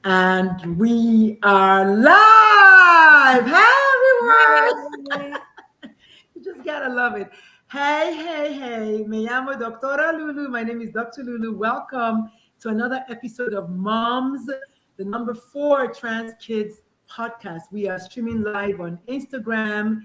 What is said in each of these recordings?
And we are live. Hey, everyone. Yay. You just gotta love it. Hey, hey, hey. Me llamo Doctora Lulu. My name is Dr. Lulu. Welcome to another episode of Moms, the number 4 Trans Kids podcast. We are streaming live on Instagram,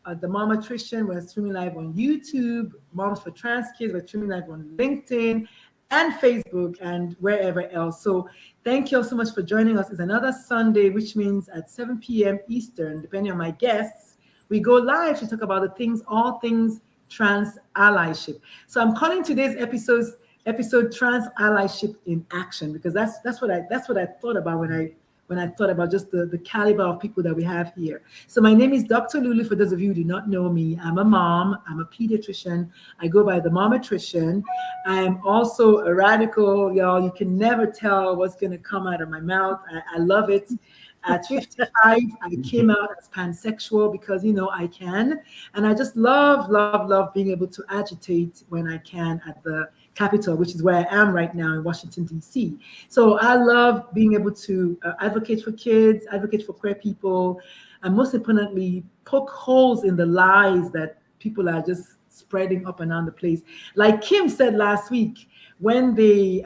the Momatrician. We're streaming live on YouTube, Moms for Trans Kids. We're streaming live on LinkedIn and Facebook and wherever else. So thank you all so much for joining us. It's another Sunday, which means at 7 p.m. Eastern, depending on my guests, we go live to talk about all things trans allyship. So I'm calling today's episode Trans Allyship in Action, because that's what I thought about when I thought about just the caliber of people that we have here. So my name is Dr. Lulu. For those of you who do not know me, I'm a mom. I'm a pediatrician. I go by the Momatrician. I am also a radical, y'all. You can never tell what's going to come out of my mouth. I love it. At 55, I came out as pansexual because, I can. And I just love, love, love being able to agitate when I can at the Capitol, which is where I am right now in Washington, D.C. So I love being able to advocate for kids, advocate for queer people, and most importantly, poke holes in the lies that people are just spreading up and down the place. Like Kim said last week, when the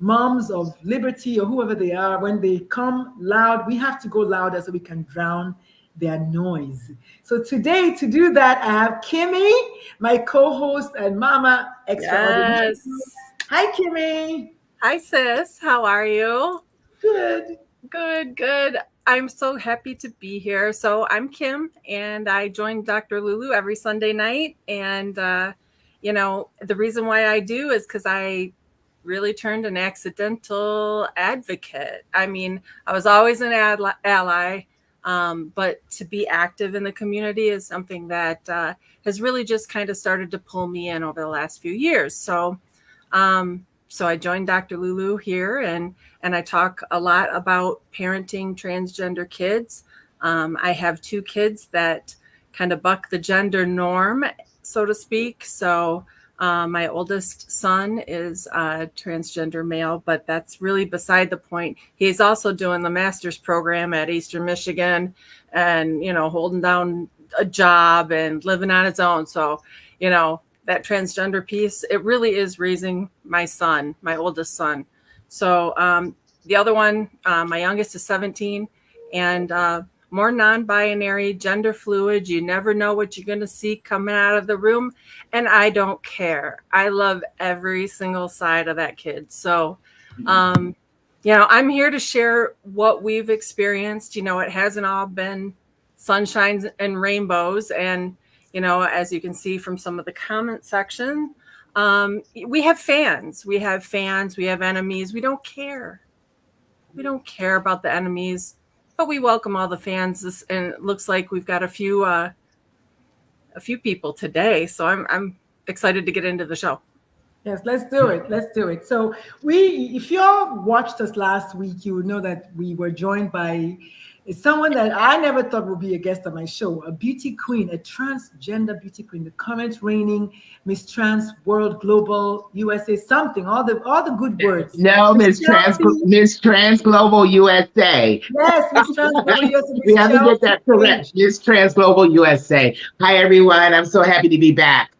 moms of liberty or whoever they are, when they come loud, we have to go louder so we can drown their noise. So today, to do that, I have Kimmy, my co-host and mama extraordinaire. Yes. Hi, Kimmy. Hi, sis. How are you? Good. Good, good. I'm so happy to be here. So I'm Kim, and I join Dr. Lulu every Sunday night. And, the reason why I do is because I really turned an accidental advocate. I mean, I was always an ally, but to be active in the community is something that has really just kind of started to pull me in over the last few years. So I joined Dr. Lulu here, and I talk a lot about parenting transgender kids. I have 2 kids that kind of buck the gender norm, so to speak. So my oldest son is a transgender male, but that's really beside the point. He's also doing the master's program at Eastern Michigan and, holding down a job and living on his own. So, that transgender piece, it really is raising my son, my oldest son. So the other one, my youngest is 17, and more non-binary, gender fluid. You never know what you're going to see coming out of the room. And I don't care. I love every single side of that kid. So, I'm here to share what we've experienced. It hasn't all been sunshines and rainbows. And, as you can see from some of the comment section, we have fans. We have enemies. We don't care. We don't care about the enemies, but we welcome all the fans. And it looks like we've got a few people today. So I'm excited to get into the show. Yes, let's do it. Let's do it. So if you all watched us last week, you would know that we were joined by someone that I never thought would be a guest on my show, a beauty queen, a transgender beauty queen, the current reigning Miss Trans World Global USA something, all the good words. No, Miss Trans Global USA. Yes, Miss Trans Global USA. We have to get that correct. Miss Trans Global USA. Hi, everyone. I'm so happy to be back.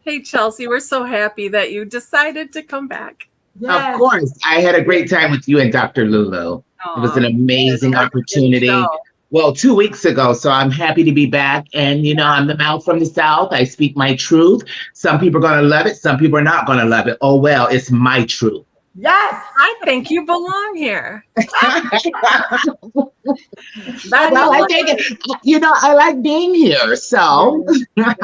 Hey, Chelsea, we're so happy that you decided to come back. Yes. Of course. I had a great time with you and Dr. Lulu. It was an amazing opportunity. Well, 2 weeks ago. So I'm happy to be back. And, I'm the mouth from the South. I speak my truth. Some people are going to love it. Some people are not going to love it. Oh, well, it's my truth. Yes. I think you belong here. I like being here. So. Yes.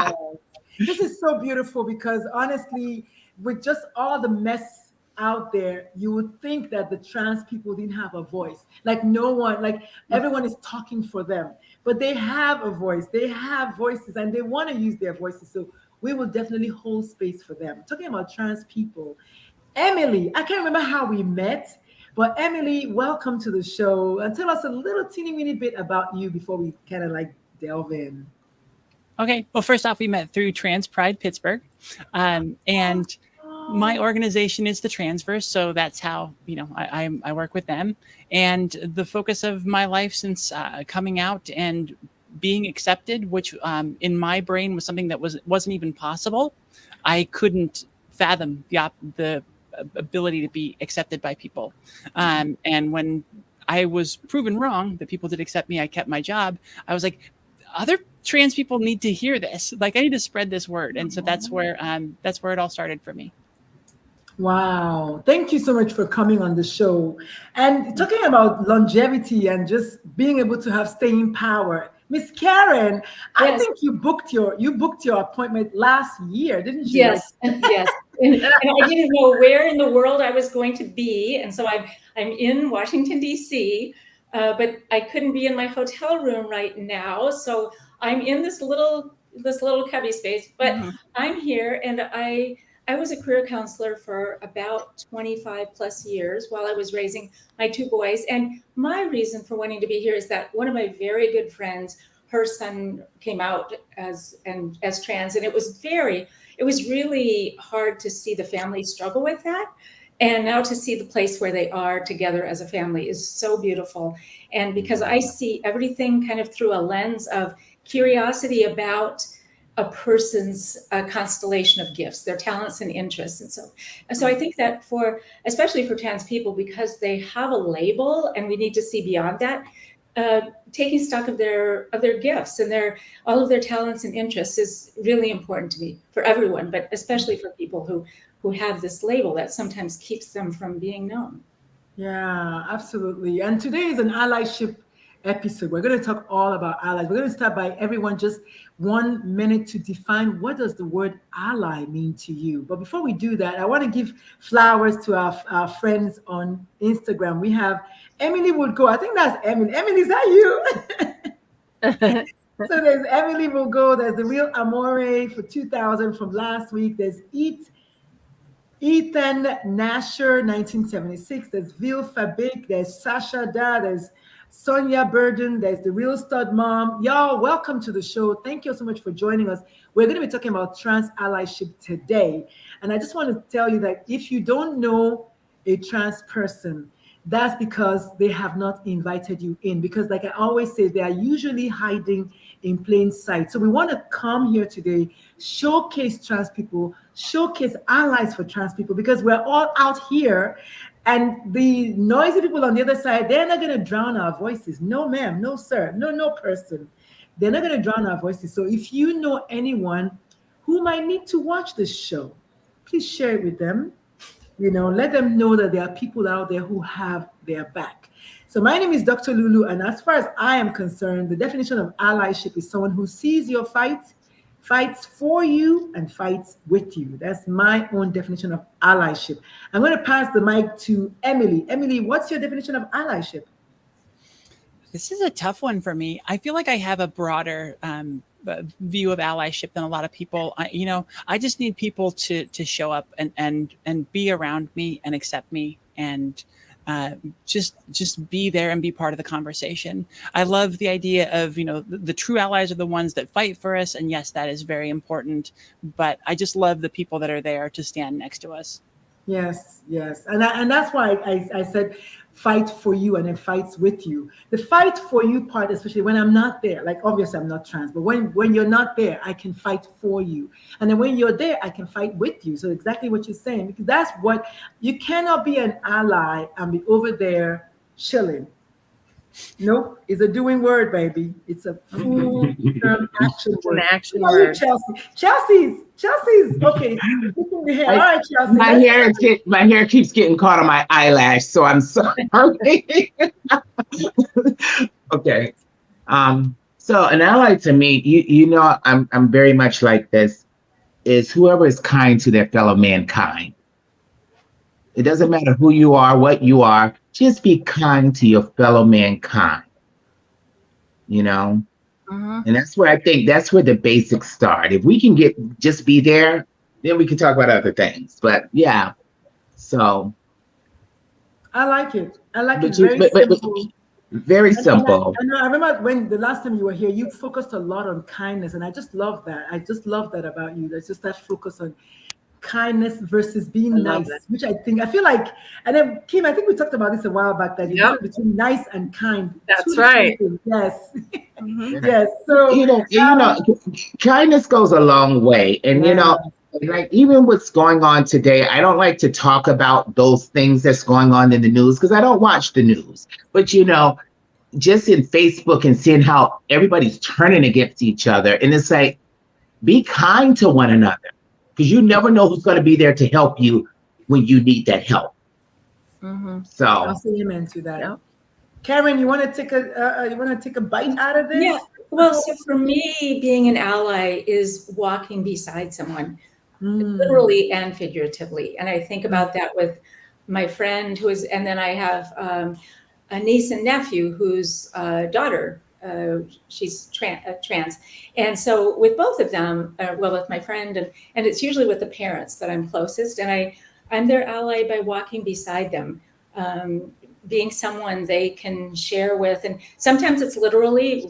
This is so beautiful because honestly, with just all the mess out there, you would think that the trans people didn't have a voice. Like no one, like everyone is talking for them, but they have a voice. They have voices and they want to use their voices. So we will definitely hold space for them. Talking about trans people, Emily, I can't remember how we met, but Emily, welcome to the show. And tell us a little teeny bit about you before we kind of delve in. Okay. Well, first off, we met through Trans Pride Pittsburgh. And my organization is the Transverse, so that's how I work with them. And the focus of my life since coming out and being accepted, which in my brain was something that wasn't even possible. I couldn't fathom the ability to be accepted by people. And when I was proven wrong that people did accept me, I kept my job. I was like, other trans people need to hear this. Like, I need to spread this word. And so that's where it all started for me. Wow. Thank you so much for coming on the show. And talking about longevity and just being able to have staying power. Miss Karen, I think you booked your appointment last year, didn't you? Yes, yes. And I didn't know where in the world I was going to be. And so I'm in Washington, D.C., but I couldn't be in my hotel room right now. So I'm in this little cubby space, but I'm here, and I was a career counselor for about 25 plus years while I was raising my two boys. And my reason for wanting to be here is that one of my very good friends, her son came out as trans, and it was really hard to see the family struggle with that. And now to see the place where they are together as a family is so beautiful. And because I see everything kind of through a lens of curiosity about a person's constellation of gifts, their talents and interests. And so I think that especially for trans people, because they have a label and we need to see beyond that, taking stock of their gifts and all of their talents and interests is really important to me, for everyone, but especially for people who have this label that sometimes keeps them from being known. Yeah, absolutely. And today is an allyship episode. We're going to talk all about allies. We're going to start by everyone just 1 minute to define what does the word ally mean to you. But before we do that, I want to give flowers to our friends on Instagram. We have Emily Woodgo. I think that's Emily. Emily, is that you? So there's Emily Woodgo. There's the Real Amore for 2000 from last week. There's Ethan Nasher, 1976. There's Vil Fabik. There's Sasha Da. There's Sonia Burden. There's the Real Stud Mom. Y'all, welcome to the show. Thank you so much for joining us. We're going to be talking about trans allyship today. And I just want to tell you that if you don't know a trans person, that's because they have not invited you in. Because like I always say, they are usually hiding in plain sight. So we want to come here today, showcase trans people, showcase allies for trans people, because we're all out here, and the noisy people on the other side, they're not going to drown our voices. No, ma'am, no, sir, no person. They're not going to drown our voices. So if you know anyone who might need to watch this show, please share it with them. Let them know that there are people out there who have their back. So my name is Dr. Lulu, and as far as I am concerned, the definition of allyship is someone who sees your fight, fights for you, and fights with you. That's my own definition of allyship. I'm going to pass the mic to Emily. Emily, what's your definition of allyship? This is a tough one for me. I feel like I have a broader view of allyship than a lot of people. I just need people to show up and be around me and accept me and just be there and be part of the conversation. I love the idea of, the true allies are the ones that fight for us. And yes, that is very important. But I just love the people that are there to stand next to us. Yes. And that's why I said fight for you and then fights with you. The fight for you part, especially when I'm not there, like obviously I'm not trans, but when you're not there, I can fight for you. And then when you're there, I can fight with you. So exactly what you're saying, because that's what, you cannot be an ally and be over there chilling. Nope, it's a doing word, baby. It's a full term action word. An action word. Chelsea's okay. All right, Chelsea. My hair keeps getting caught on my eyelash, so I'm sorry. Okay. So an ally to me, I'm very much like this, is whoever is kind to their fellow mankind. It doesn't matter who you are, what you are, just be kind to your fellow mankind, And that's where I think that's where the basics start. If we can just be there, then we can talk about other things. But yeah, so. I like it. Very simple. I remember when the last time you were here, you focused a lot on kindness, and I just love that. I just love that about you. There's just that focus on kindness versus being I love nice, that. which I feel like, and then Kim, I think we talked about this a while back, that the Yep. difference between nice and kind. That's two different right. things. Yes. Mhm. Yes. So, Kindness goes a long way. And, like even what's going on today, I don't like to talk about those things that's going on in the news because I don't watch the news. But, just in Facebook and seeing how everybody's turning against each other. And it's like, be kind to one another because you never know who's going to be there to help you when you need that help. So I'll say amen to that. Yep. Karen, you want to take a bite out of this? Yeah. Well, so for me, being an ally is walking beside someone, literally and figuratively. And I think about that with my friend and then I have a niece and nephew whose daughter, she's trans. And so with both of them, with my friend, and it's usually with the parents that I'm closest, and I'm their ally by walking beside them, being someone they can share with. And sometimes it's literally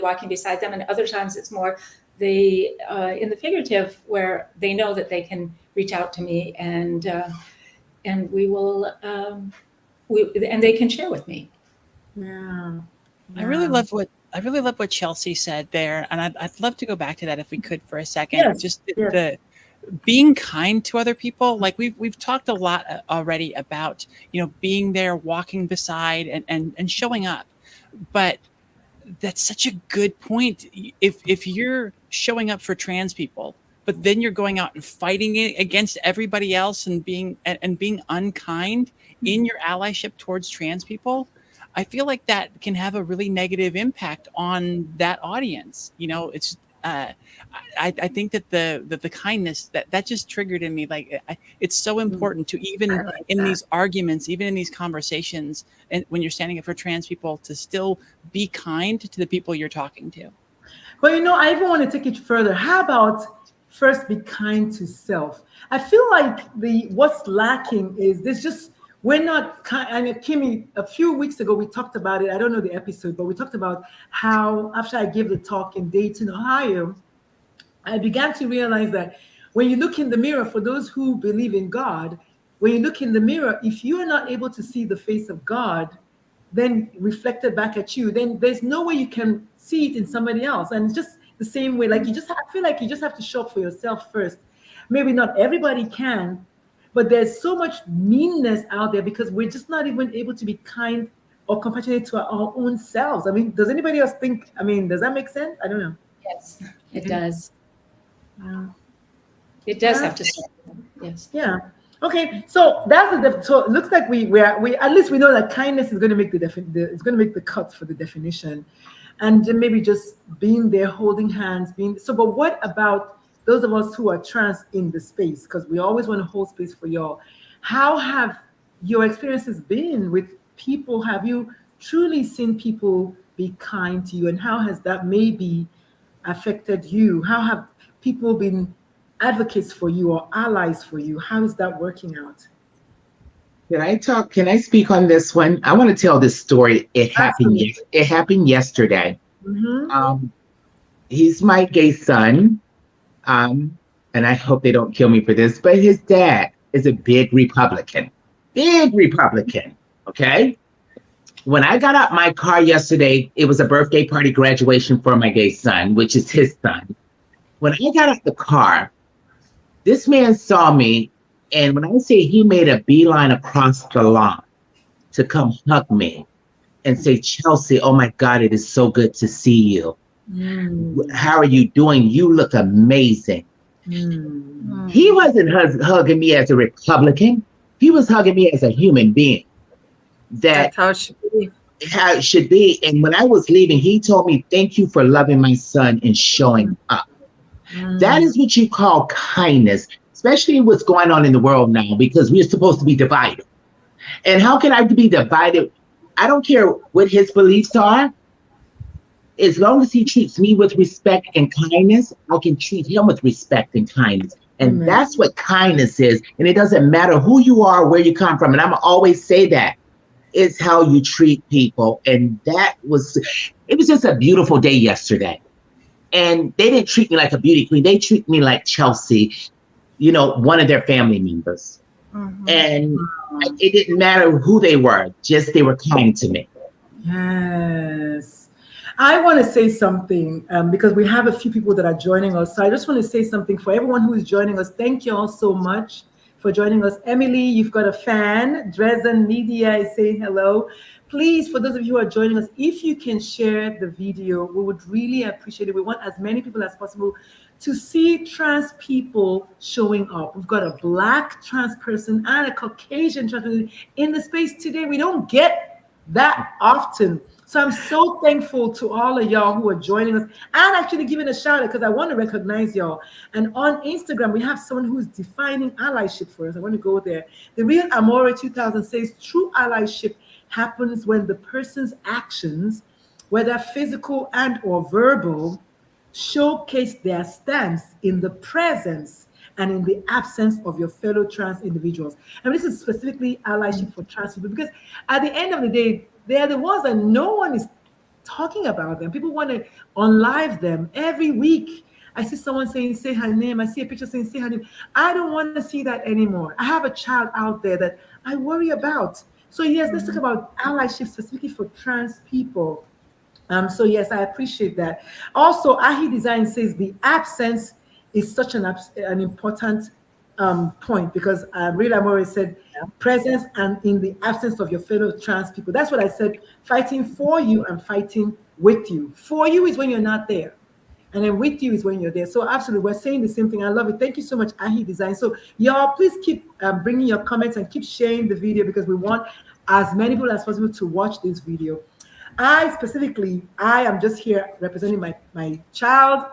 walking beside them, and other times it's more in the figurative, where they know that they can reach out to me and we will and they can share with me. Yeah. I really love what Chelsea said there, and I'd love to go back to that if we could for a second. Yes, Just yes. the being kind to other people. Like we've talked a lot already about being there, walking beside, and showing up. But that's such a good point. If you're showing up for trans people, but then you're going out and fighting it against everybody else and being unkind in your allyship towards trans people, I feel like that can have a really negative impact on that audience. It's I think that the kindness that just triggered in me, like it's so important to even in these arguments, even in these conversations, and when you're standing up for trans people, to still be kind to the people you're talking to. Well, I even want to take it further. How about first be kind to self? I feel like what's lacking is we're not kind. I mean, Kimmy, a few weeks ago we talked about it. I don't know the episode, but we talked about how after I gave the talk in Dayton, Ohio, I began to realize that when you look in the mirror, for those who believe in God, when you look in the mirror, if you are not able to see the face of God, then reflected back at you, then there's no way you can see it in somebody else. And it's just the same way, like I feel like you just have to show up for yourself first. Maybe not everybody can, but there's so much meanness out there because we're just not even able to be kind or compassionate to our own selves. I mean, does anybody else think, does that make sense? I don't know. Yes, it does. It does have to start. Yes. Yeah. Okay. So that's so it looks like we at least we know that kindness is going to make it's going to make the cut for the definition, and then maybe just being there, holding hands, But what about those of us who are trans in the space? Because we always want to hold space for y'all. How have your experiences been with people? Have you truly seen people be kind to you, and how has that maybe affected you? How have people been advocates for you or allies for you? How is that working out? Can I speak on this one? I want to tell this story. It happened yesterday. Mm-hmm. He's my gay son. And I hope they don't kill me for this, but his dad is a big Republican. Okay. When I got out my car yesterday, it was a birthday party graduation for my gay son, which is his son. When I got out the car, this man saw me, and when I say he made a beeline across the lawn to come hug me and say, Chelsea, oh my God, it is so good to see you. How are you doing? You look amazing. He wasn't hugging me as a Republican. He was hugging me as a human being. That's how it should be. How it should be. And when I was leaving, he told me, thank you for loving my son and showing up. That is what you call kindness, especially what's going on in the world now, because we're supposed to be divided. And how can I be divided? I don't care what his beliefs are. As long as he treats me with respect and kindness, I can treat him with respect and kindness. And that's what kindness is. And it doesn't matter who you are, where you come from. And I'm always say that. It's how you treat people. And it was just a beautiful day yesterday. And they didn't treat me like a beauty queen. They treat me like Chelsea. one of their family members. Mhm. And it didn't matter who they were, just they were kind to me. Yes. I want to say something because we have a few people that are joining us. So I just want to say something for everyone who is joining us. Thank you all so much for joining us. Emily, you've got a fan. Dresden Media is saying hello. Please, for those of you who are joining us, if you can share the video, we would really appreciate it. We want as many people as possible to see trans people showing up. We've got a Black trans person and a Caucasian trans person in the space today. We don't get that often. So I'm so thankful to all of y'all who are joining us and actually giving a shout out because I want to recognize y'all. And on Instagram, we have someone who's defining allyship for us. I want to go there. The Real Amore 2000 says true allyship happens when the person's actions, whether physical and or verbal, showcase their stance in the presence and in the absence of your fellow trans individuals. And this is specifically allyship for trans people because at the end of the day, they're the ones that no one is talking about them. People want to unlive them every week. I see someone saying, say her name. I see a picture saying, say her name. I don't want to see that anymore. I have a child out there that I worry about. So yes, let's talk about allyship specifically for trans people. So yes, I appreciate that. Also, Ahi Design says the absence is such an important point because Real Amore said presence and in the absence of your fellow trans people. That's what I said. Fighting for you and fighting with you. For you is when you're not there. And then with you is when you're there. So absolutely, we're saying the same thing. I love it. Thank you so much, Ahi Design. So y'all, please keep bringing your comments and keep sharing the video because we want as many people as possible to watch this video. I am just here representing my child,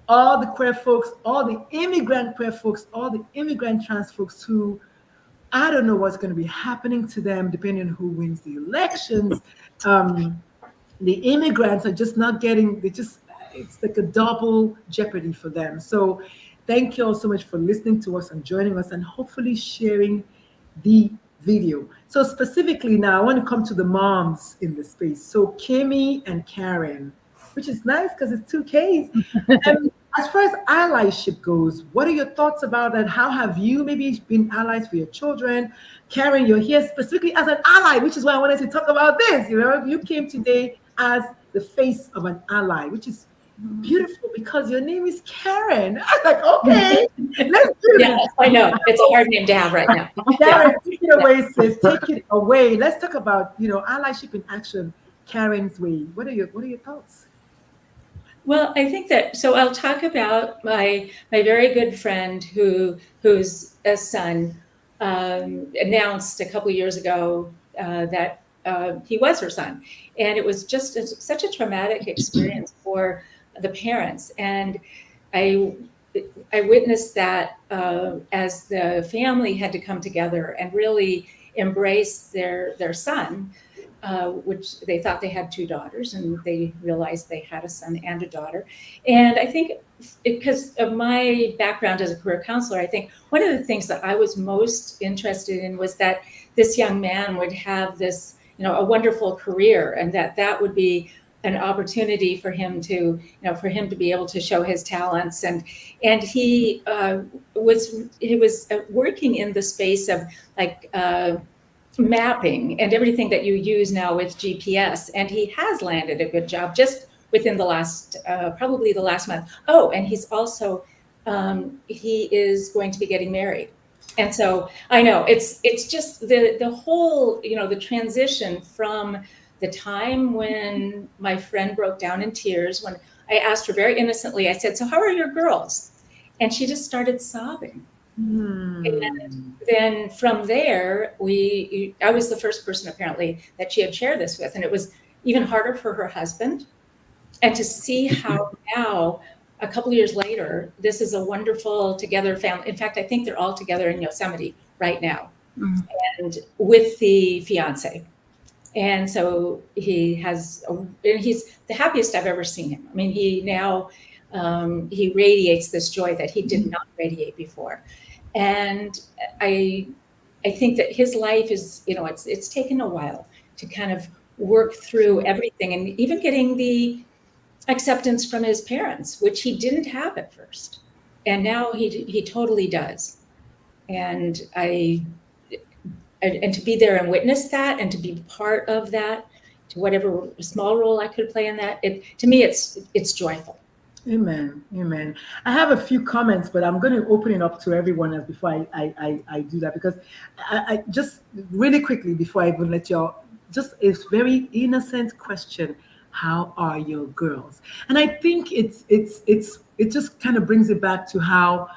all the queer folks, all the immigrant queer folks, all the immigrant trans folks who I don't know what's going to be happening to them depending on who wins the elections. The immigrants are just not getting, it's like a double jeopardy for them. So thank you all so much for listening to us and joining us and hopefully sharing the video. So specifically now, I want to come to the moms in the space. So Kimmy and Karen, which is nice because it's two Ks. As far as allyship goes, what are your thoughts about that? How have you maybe been allies for your children? Karen, you're here specifically as an ally, which is why I wanted to talk about this. You came today as the face of an ally, which is beautiful because your name is Karen. I was like, okay, let's do Yeah, I know. It's a hard name to have right now. Karen, take it away, sis. Take it away. Let's talk about, allyship in action, Karen's way. What are your thoughts? Well, I think that, so I'll talk about my very good friend whose son announced a couple of years ago that he was her son. And it was just such a traumatic experience for the parents. And I witnessed that as the family had to come together and really embrace their son, which they thought they had two daughters, and they realized they had a son and a daughter. And I think because of my background as a career counselor, I think one of the things that I was most interested in was that this young man would have this, a wonderful career, and that would be an opportunity for him to, be able to show his talents. And he was working in the space of mapping and everything that you use now with GPS. And he has landed a good job just within the last, probably the last month. Oh, and he's also, he is going to be getting married. And so I know it's just the whole, the transition from the time when my friend broke down in tears, when I asked her very innocently, I said, so how are your girls? And she just started sobbing. And then from there, I was the first person apparently that she had shared this with, and it was even harder for her husband. And to see how now, a couple of years later, this is a wonderful together family. In fact, I think they're all together in Yosemite right now, and with the fiance. And so he's the happiest I've ever seen him. I mean, he now, he radiates this joy that he did not radiate before. And I think that his life is, it's taken a while to kind of work through everything, and even getting the acceptance from his parents, which he didn't have at first. And now he totally does. and to be there and witness that, and to be part of that, to whatever small role I could play in that, to me it's joyful. Amen. Amen. I have a few comments, but I'm going to open it up to everyone else before I do that, because I just really quickly before I even let y'all, just a very innocent question. How are your girls? And I think it just kind of brings it back to how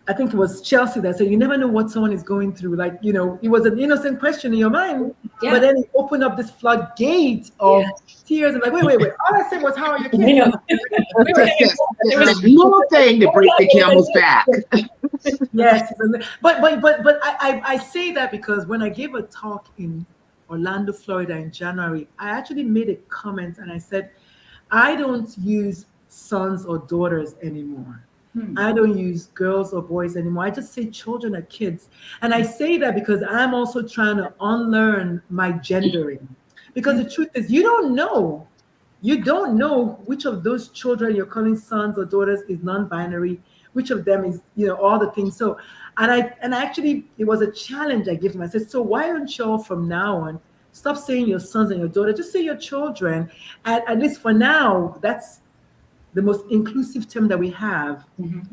I think it was Chelsea that said, you never know what someone is going through. Like, it was an innocent question in your mind, Yeah. but then it opened up this floodgate of tears and like, wait. All I said was, how are your kids? This little thing to break the camel's back. Yes. But I say that because when I gave a talk in Orlando, Florida in January, I actually made a comment and I said, I don't use sons or daughters anymore. I don't use girls or boys anymore. I just say children are kids. And I say that because I'm also trying to unlearn my gendering. Because the truth is, you don't know. You don't know which of those children you're calling sons or daughters is non-binary, which of them is, all the things. So, and I actually, it was a challenge I gave them. I said, so why don't y'all from now on stop saying your sons and your daughters, just say your children. At least for now, that's the most inclusive term that we have.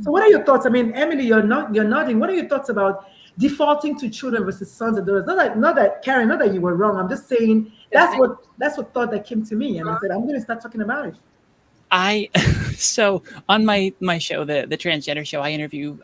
So what are your thoughts? I mean, Emily, you're nodding. What are your thoughts about defaulting to children versus sons and daughters? Not that Karen, not that you were wrong. I'm just saying that's what thought that came to me. And I said, I'm going to start talking about it. So on my show, the transgender show, I interview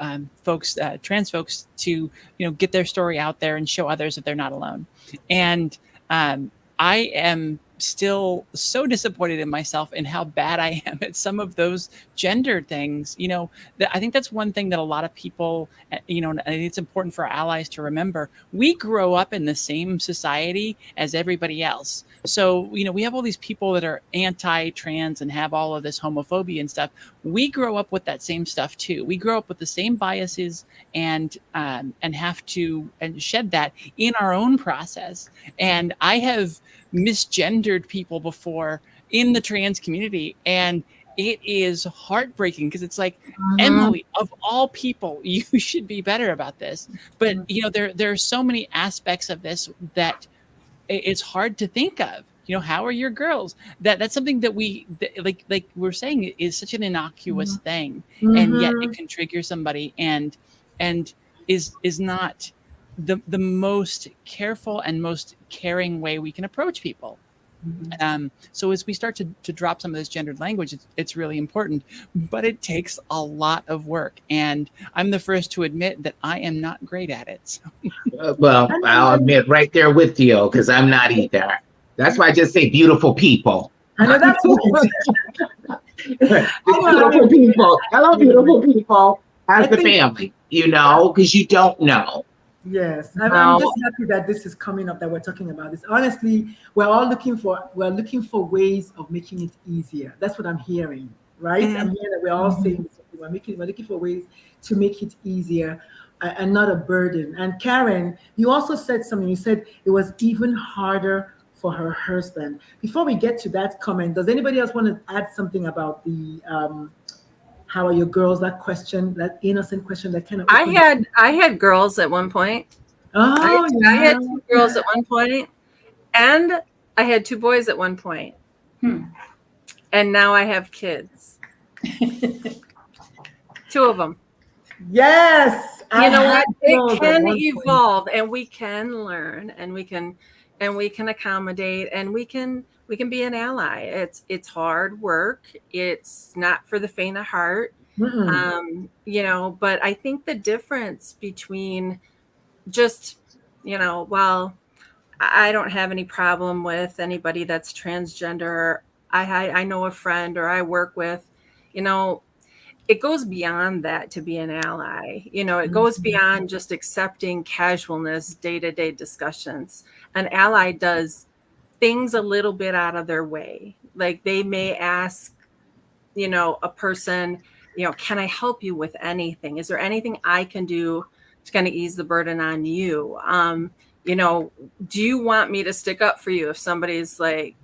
folks, trans folks, to get their story out there and show others that they're not alone. And I am still so disappointed in myself and how bad I am at some of those gender things. I think that's one thing that a lot of people, and it's important for our allies to remember. We grow up in the same society as everybody else. So, we have all these people that are anti-trans and have all of this homophobia and stuff. We grow up with that same stuff too. We grow up with the same biases and have to shed that in our own process. And I have misgendered people before in the trans community, and it is heartbreaking because it's like, Emily, of all people, you should be better about this. But there are so many aspects of this that it's hard to think of. How are your girls? That's something that like we're saying is such an innocuous thing, and yet it can trigger somebody and is not the most careful and most caring way we can approach people. So as we start to drop some of this gendered language, it's really important, but it takes a lot of work. And I'm the first to admit that I am not great at it. So. Well, I'll admit right there with you, because I'm not either. That's why I just say beautiful people. I know that's beautiful people. Hello, beautiful people. As the family, because you don't know. Yes, I'm just happy that this is coming up, that we're talking about this. Honestly, we're looking for ways of making it easier. That's what I'm hearing, right? I'm hearing that we're all saying we're looking for ways to make it easier and not a burden. And Karen, you also said something. You said it was even harder for her husband. Before we get to that comment, does anybody else want to add something about the how are your girls? That question, that innocent question, that kind of. I had girls at one point. Oh, I had 2 girls at one point, and I had 2 boys at one point. And now I have kids. 2 of them. Yes. You know what? It can evolve, and we can learn, and we can accommodate, and we can be an ally. It's hard work. It's not for the faint of heart. But I think the difference between just, well, I don't have any problem with anybody that's transgender. I know a friend or I work with, it goes beyond that to be an ally. It goes beyond just accepting casualness, day-to-day discussions. An ally does things a little bit out of their way. Like they may ask, a person, can I help you with anything? Is there anything I can do to kind of ease the burden on you? Do you want me to stick up for you if somebody's like,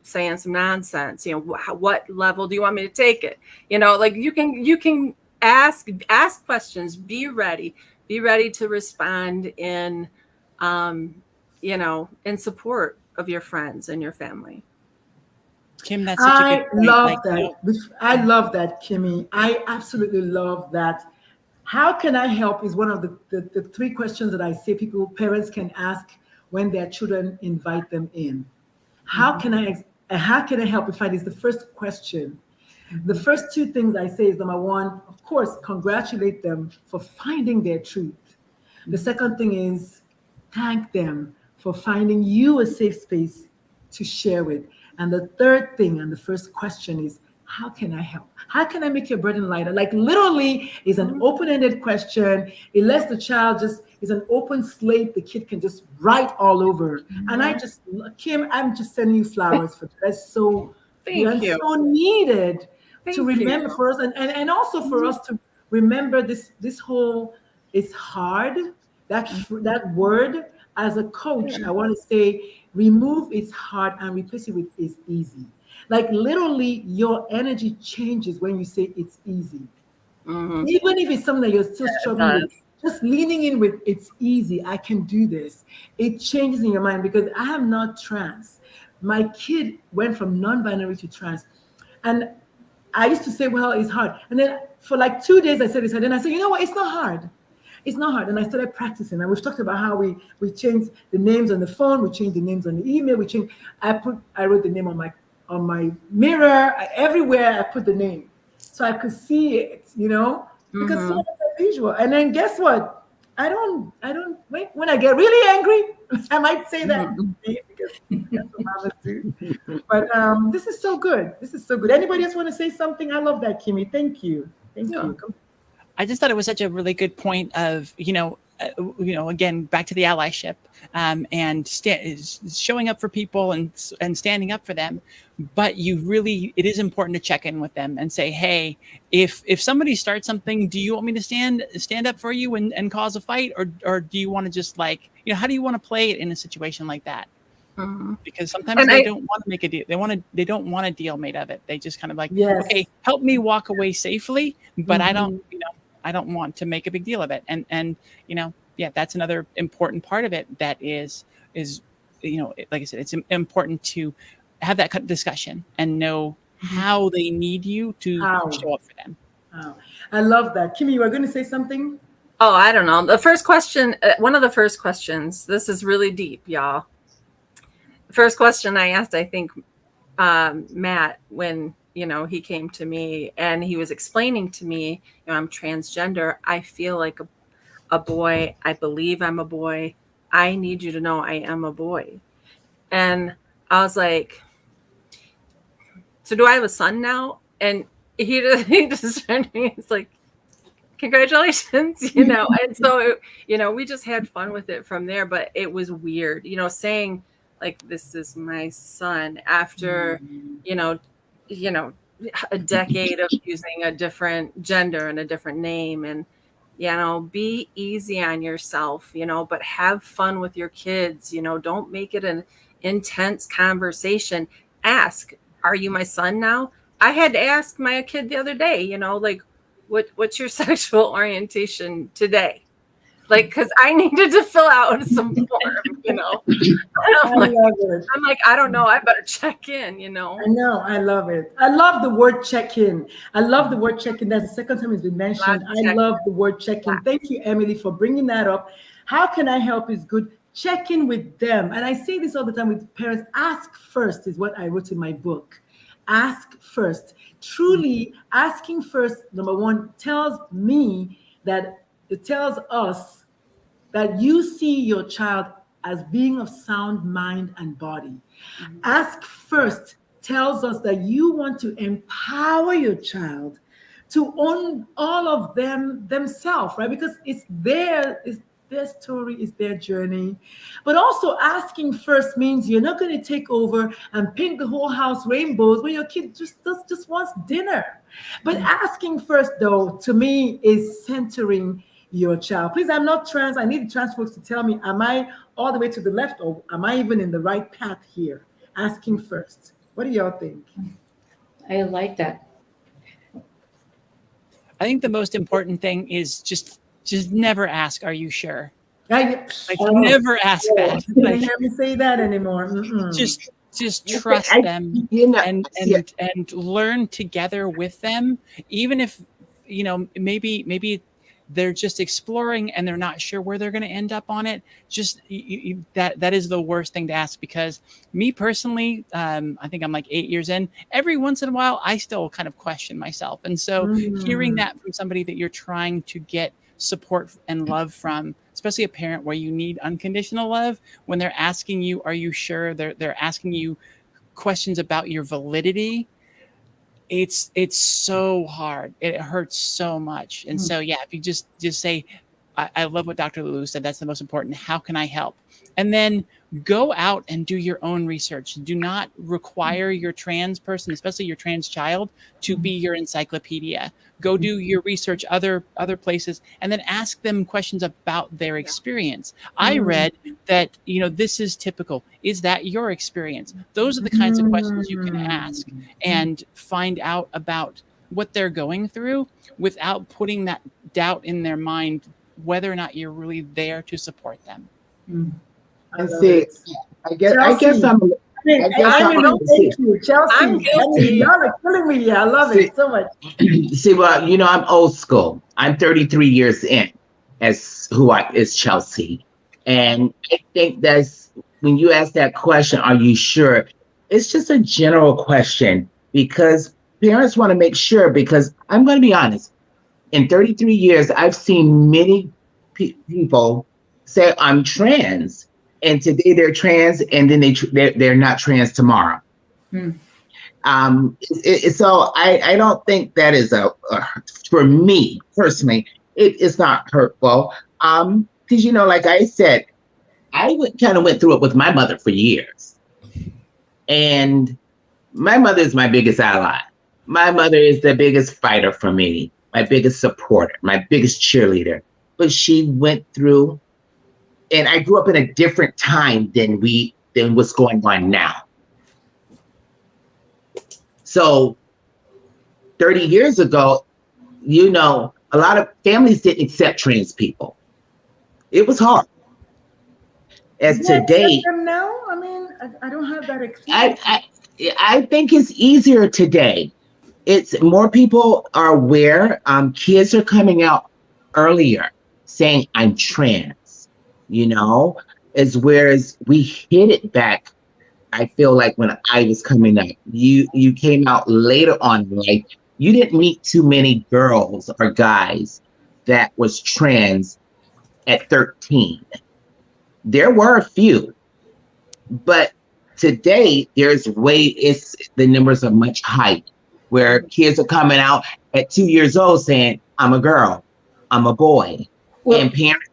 saying some nonsense? What level do you want me to take it? Like you can ask questions, be ready, be ready to respond in, in support of your friends and your family. Kim, that's such a good point. I love that, Kimmy. I absolutely love that. How can I help is one of the three questions that I say parents can ask when their children invite them in. How can I help? In fact, is the first question. The first two things I say is number one, of course, congratulate them for finding their truth. The second thing is thank them for finding you a safe space to share with. And the third thing and the first question is, how can I help? How can I make your burden lighter? Like literally is an open-ended question. It lets the child is an open slate the kid can just write all over. And Kim, I'm just sending you flowers for that. That's so Thank you. so needed to Thank remember you. for us and also for us to remember this whole it's hard. That word as a coach, I want to say remove it's hard and replace it with it's easy. Like literally your energy changes when you say it's easy. Even if it's something that you're still struggling with, just leaning in with it's easy, I can do this. It changes in your mind because I am not trans. My kid went from non-binary to trans. And I used to say, well, it's hard. And then for like 2 days I said it's hard. And I said, you know what, it's not hard. It's not hard. And I started practicing. And we've talked about how we changed the names on the phone, we changed the names on the email, I wrote the name on my mirror, everywhere I put the name. So I could see it, because so much visual. And then guess what? I don't when I get really angry, I might say that because that's what mamas do. But this is so good. This is so good. Anybody else want to say something? I love that, Kimmy. Thank you. Thank you. I just thought it was such a really good point of, again, back to the allyship and showing up for people and standing up for them. But it is important to check in with them and say, hey, if somebody starts something, do you want me to stand up for you and cause a fight? Or do you want to just how do you want to play it in a situation like that? Because sometimes they don't want to make a deal. They don't want a deal made of it. They just kind of okay, help me walk away safely, but I don't want to make a big deal of it. And that's another important part of it. That is like I said, it's important to have that discussion and know how they need you to show up for them. Oh, I love that. Kimmy, you were going to say something? Oh, I don't know. The first question, one of the first questions, this is really deep, y'all. First question I asked, I think, Matt, when he came to me and he was explaining to me, I'm transgender. I feel like a boy. I believe I'm a boy. I need you to know I am a boy. And I was like, so do I have a son now? And he just turned to me. It's like, congratulations, And so, we just had fun with it from there. But it was weird, saying like, this is my son after, a decade of using a different gender and a different name. And, be easy on yourself, but have fun with your kids, don't make it an intense conversation. Ask, are you my son now? I had to ask my kid the other day, what's your sexual orientation today? Because I needed to fill out some form, I'm like, I don't know. I better check in, I know. I love it. I love the word check-in. That's the second time it's been mentioned. I love the word check-in. Thank you, Emily, for bringing that up. How can I help is good. Check in with them. And I say this all the time with parents. Ask first is what I wrote in my book. Ask first. Truly asking first, number one, tells us that you see your child as being of sound mind and body. Ask first tells us that you want to empower your child to own all of themselves, right? Because it's their story, it's their journey. But also asking first means you're not going to take over and paint the whole house rainbows when your kid just wants dinner. But asking first, though, to me is centering your child. Please, I'm not trans. I need trans folks to tell me, am I all the way to the left or am I even in the right path here? Asking first. What do y'all think? I like that. I think the most important thing is just just never ask, "Are you sure?" I, Like, oh, never ask that. you can't Like, hear me say that anymore. Mm-mm. just trust them you know, and learn together with them, even if maybe they're just exploring and they're not sure where they're going to end up on it. Just that is the worst thing to ask, because me personally, I think I'm like 8 years in. Every once in a while, I still kind of question myself, and so hearing that from somebody that you're trying to get support and love from, especially a parent where you need unconditional love, when they're asking you, "Are you sure?" They're asking you questions about your validity. It's so hard. It hurts so much. And so yeah, if you just say, I love what Dr. Lulu said. That's the most important. How can I help? And then go out and do your own research. Do not require your trans person, especially your trans child, to be your encyclopedia. Go do your research other places, and then ask them questions about their experience. I read that, this is typical. Is that your experience? Those are the kinds of questions you can ask and find out about what they're going through without putting that doubt in their mind whether or not you're really there to support them. And see, I guess Chelsea. I'm. I guess I I'm. mean, thank you, Chelsea. I'm guilty. Y'all are killing me. I love it so much. See, well, I'm old school. I'm 33 years in as is Chelsea. And I think that's when you ask that question, are you sure? It's just a general question, because parents want to make sure, because I'm going to be honest, in 33 years, I've seen many people say I'm trans, and today they're trans, and then they're not trans tomorrow. So I don't think that is for me personally, it's not hurtful. Because like I said, I kind of went through it with my mother for years, and my mother is my biggest ally. My mother is the biggest fighter for me, my biggest supporter, my biggest cheerleader. But she went through, and I grew up in a different time than what's going on now. So 30 years ago, a lot of families didn't accept trans people. It was hard. As today, them now? I mean, I don't have that experience. I think it's easier today. It's more people are aware. Kids are coming out earlier saying I'm trans, as whereas we hid it back. I feel like when I was coming up, you came out later on in life. You didn't meet too many girls or guys that was trans at 13. There were a few, but today the numbers are much higher, where kids are coming out at 2 years old saying, I'm a girl, I'm a boy. And parents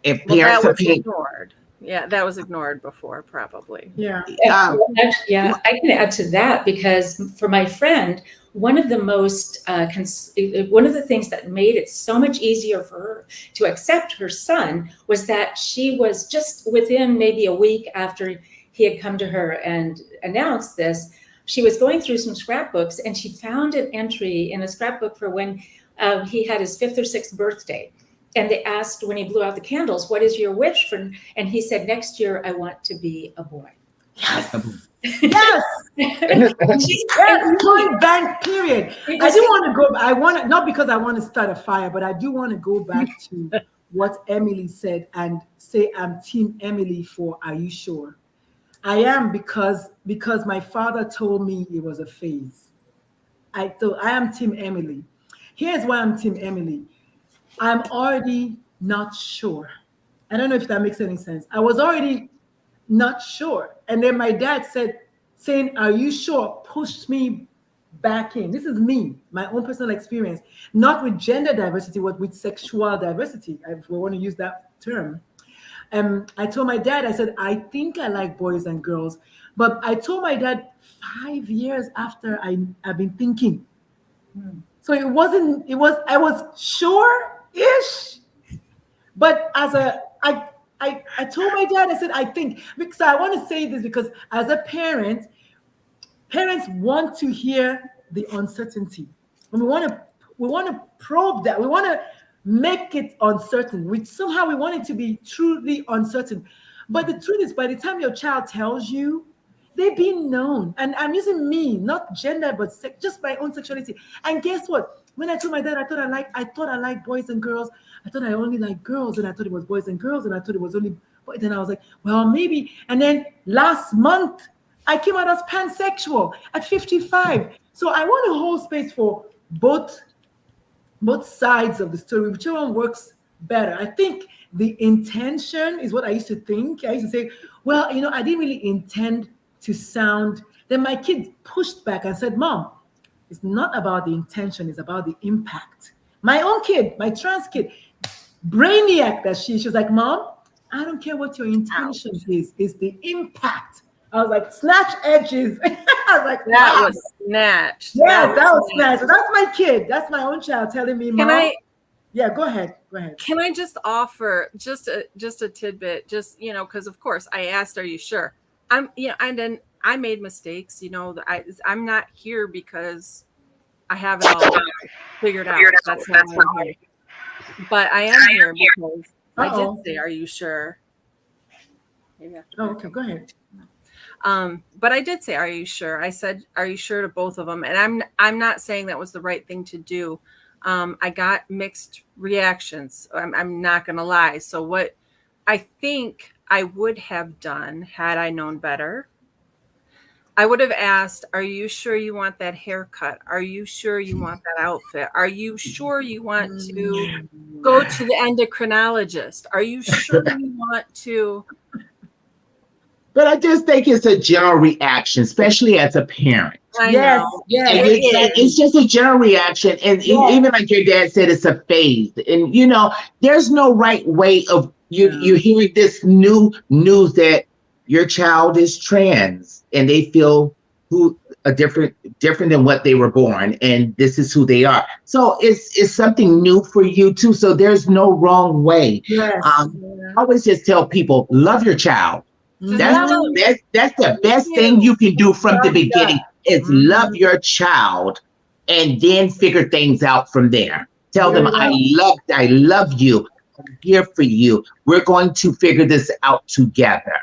that was ignored. Yeah, that was ignored before, probably. Yeah. I can add to that, because for my friend, one of the things that made it so much easier for her to accept her son was that she was just within maybe a week after he had come to her and announced this, she was going through some scrapbooks, and she found an entry in a scrapbook for when he had his 5th or 6th birthday. And they asked, when he blew out the candles, what is your wish for? And he said, next year, I want to be a boy. Yes. Yes. Point blank, period. I do want to go. Not because I want to start a fire, but I do want to go back to what Emily said and say I'm Team Emily for Are You Sure? I am, because my father told me it was a phase. I am Team Emily. Here's why I'm Team Emily. I'm already not sure. I don't know if that makes any sense. I was already not sure. And then my dad saying, are you sure? Pushed me back in. This is me, my own personal experience, not with gender diversity, but with sexual diversity, if we want to use that term. I told my dad, I said, I think I like boys and girls. But I told my dad 5 years after I've been thinking. So I was sure-ish. But I told my dad, I said, I think, because I want to say this, because as a parent, parents want to hear the uncertainty. And we want to probe that. We want to make it uncertain, which somehow we want it to be truly uncertain. But the truth is, by the time your child tells you, they've been known. And I'm using me, not gender, but just my own sexuality. And guess what? When I told my dad, I thought I liked boys and girls. I thought I only liked girls, and I thought it was boys and girls, and I thought it was only boys. Then I was like, well, maybe. And then last month, I came out as pansexual at 55. So I want to hold space for both sides of the story, whichever one works better. I think the intention is what I used to think. I used to say, well, I didn't really intend to sound. Then my kid pushed back and said, Mom, it's not about the intention, it's about the impact. My own kid, my trans kid, brainiac that she was like, Mom, I don't care what your intention is, it's the impact. I was like, snatch edges. I was like, that wow. was snatched. Yeah, that was snatched. So that's my kid. That's my own child telling me, Mom. Yeah, go ahead. Can I just offer just a tidbit? Just, because of course I asked, are you sure? And then I made mistakes. I'm not here because I have it all figured out. That's not why I'm here. But I am here because I did say, are you sure? Okay, go ahead. But I did say, are you sure? I said, are you sure to both of them? And I'm not saying that was the right thing to do. I got mixed reactions. I'm not going to lie. So what I think I would have done had I known better, I would have asked, are you sure you want that haircut? Are you sure you want that outfit? Are you sure you want to go to the endocrinologist? Are you sure you want to? But I just think it's a general reaction, especially as a parent. I know. Yes. It's just a general reaction. And even like your dad said, it's a phase. And, there's no right way of you hearing this new news that your child is trans and they feel different than what they were born. And this is who they are. So it's something new for you, too. So there's no wrong way. Yes. I always just tell people, love your child. That's the best thing you can do from the beginning is love your child and then figure things out from there. Tell them, I love you. I'm here for you. We're going to figure this out together.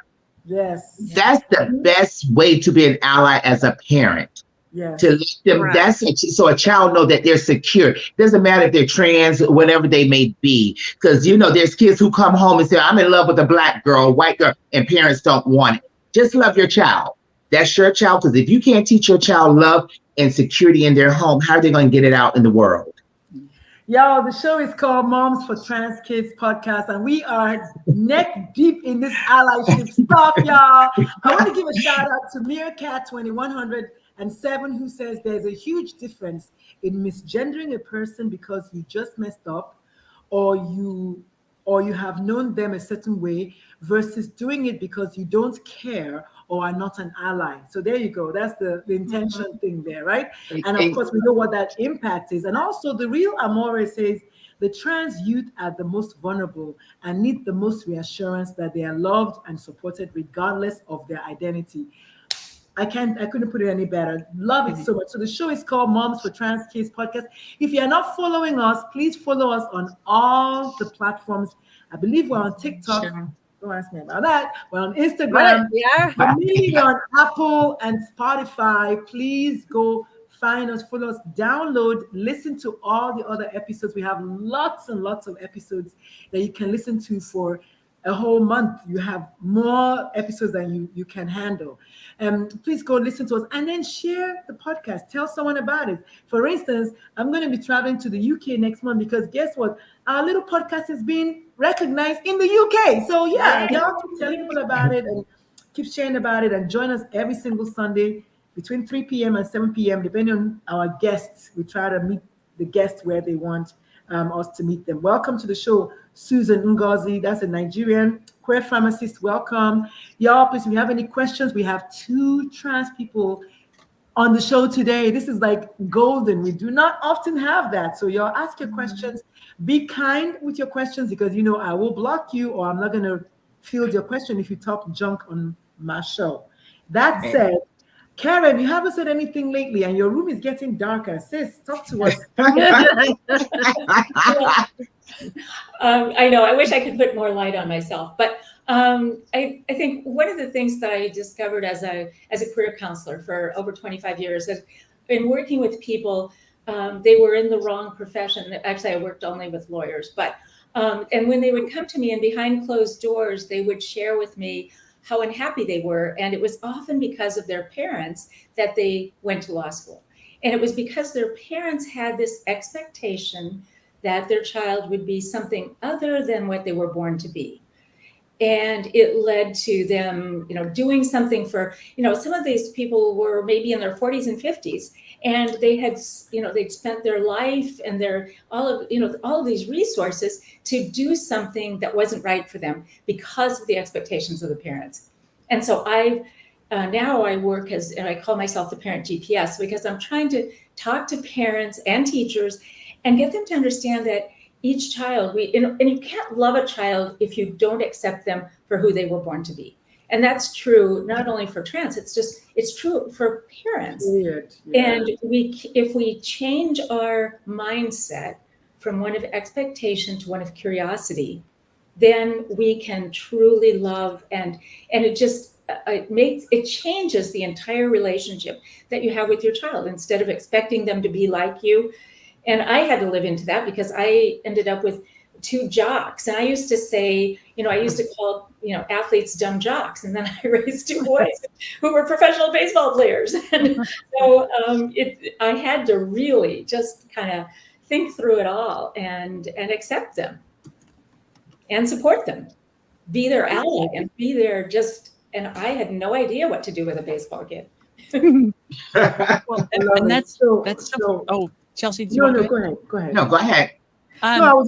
Yes. That's the best way to be an ally as a parent. Yes. To let them, so a child know that they're secure. It doesn't matter if they're trans, whatever they may be. Because, there's kids who come home and say, I'm in love with a black girl, white girl, and parents don't want it. Just love your child. That's your child. Because if you can't teach your child love and security in their home, how are they going to get it out in the world? Y'all, the show is called Moms for Trans Kids Podcast, and we are neck deep in this allyship stuff, y'all. I want to give a shout out to Meerkat 2107, who says there's a huge difference in misgendering a person because you just messed up, or you have known them a certain way, versus doing it because you don't care or are not an ally. So there you go. That's the intention thing there, right? And of course, we know what that impact is. And also the real Amore says the trans youth are the most vulnerable and need the most reassurance that they are loved and supported regardless of their identity. I couldn't put it any better. Love it so much. So the show is called Moms for Trans Kids Podcast. If you're not following us, please follow us on all the platforms. I believe we're on TikTok. Sure. Don't ask me about that. We're on Instagram. We're on Apple and Spotify. Please go find us, follow us, download, listen to all the other episodes. We have lots and lots of episodes that you can listen to for a whole month. You have more episodes than you can handle. Please go listen to us and then share the podcast. Tell someone about it. For instance, I'm going to be traveling to the UK next month because guess what? Our little podcast is being recognized in the UK. So y'all keep telling people about it and keep sharing about it and join us every single Sunday between 3 p.m. and 7 p.m. depending on our guests. We try to meet the guests where they want us to meet them. Welcome to the show, Susan Ngozi. That's a Nigerian queer pharmacist. Welcome. Y'all, please, if you have any questions, we have 2 trans people on the show today. This is like golden. We do not often have that. So y'all ask your questions. Be kind with your questions because, I will block you or I'm not going to field your question if you talk junk on my show. That said, Karen, you haven't said anything lately and your room is getting darker. Sis, talk to us. I know. I wish I could put more light on myself, but I think one of the things that I discovered as a career counselor for over 25 years is in working with people, they were in the wrong profession. Actually, I worked only with lawyers, but and when they would come to me and behind closed doors, they would share with me how unhappy they were, and it was often because of their parents that they went to law school, and it was because their parents had this expectation that their child would be something other than what they were born to be. And it led to them, doing something for, some of these people were maybe in their 40s and 50s, and they had, they'd spent their life and all of these resources to do something that wasn't right for them because of the expectations of the parents. And so now I work and I call myself the parent GPS, because I'm trying to talk to parents and teachers and get them to understand that each child, and you can't love a child if you don't accept them for who they were born to be. And that's true not only for trans, it's true for parents. Weird. Yeah. And if we change our mindset from one of expectation to one of curiosity, then we can truly love, and it changes the entire relationship that you have with your child. Instead of expecting them to be like you. And I had to live into that because I ended up with 2 jocks. And I used to say, I used to call, athletes dumb jocks. And then I raised 2 boys who were professional baseball players. And so I had to really just kind of think through it all and accept them and support them, be their ally and be there and I had no idea what to do with a baseball kid. Well, and that's so. Oh, Chelsea, No, go ahead. No, go ahead. No, I was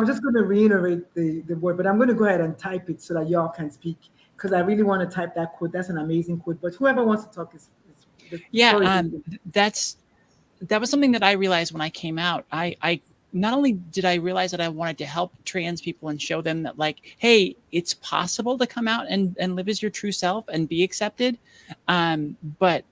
just gonna reiterate the word, but I'm gonna go ahead and type it so that y'all can speak, because I really want to type that quote. That's an amazing quote. But whoever wants to talk is that was something that I realized when I came out. I not only did I realize that I wanted to help trans people and show them that, like, hey, it's possible to come out and live as your true self and be accepted, but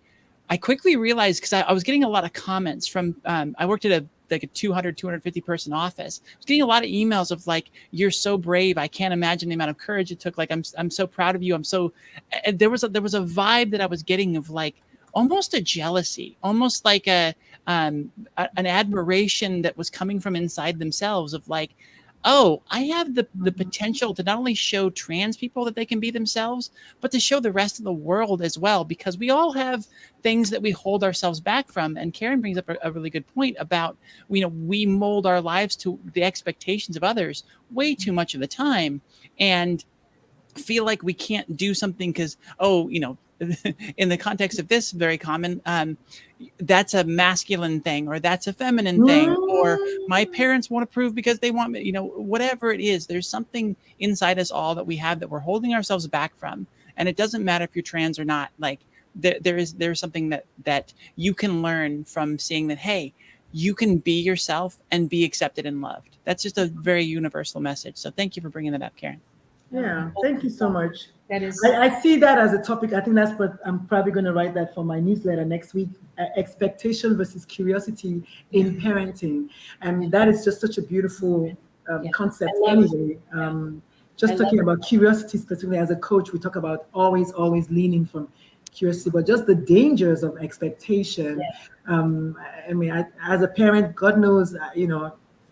I quickly realized, because I was getting a lot of comments from, I worked at a 250 person office. I was getting a lot of emails of like, you're so brave. I can't imagine the amount of courage it took. Like, I'm so proud of you. There was a vibe that I was getting of like, almost a jealousy, almost like an admiration that was coming from inside themselves of like, oh, I have the potential to not only show trans people that they can be themselves, but to show the rest of the world as well, because we all have things that we hold ourselves back from. And Karen brings up a really good point about, we mold our lives to the expectations of others way too much of the time, and feel like we can't do something because, in the context of this, very common, that's a masculine thing, or that's a feminine thing, or my parents won't approve because they want me, whatever it is. There's something inside us all that we have that we're holding ourselves back from. And it doesn't matter if you're trans or not. Like, there's something that you can learn from seeing that, hey, you can be yourself and be accepted and loved. That's just a very universal message. So thank you for bringing that up, Karen. Yeah, thank you so much. That is, I see that as a topic. I think that's what I'm probably going to write that for my newsletter next week. Expectation versus curiosity in parenting, and that is just such a beautiful concept. Anyway, just talking about curiosity specifically as a coach, we talk about always leaning from curiosity, but just the dangers of expectation. As a parent, God knows,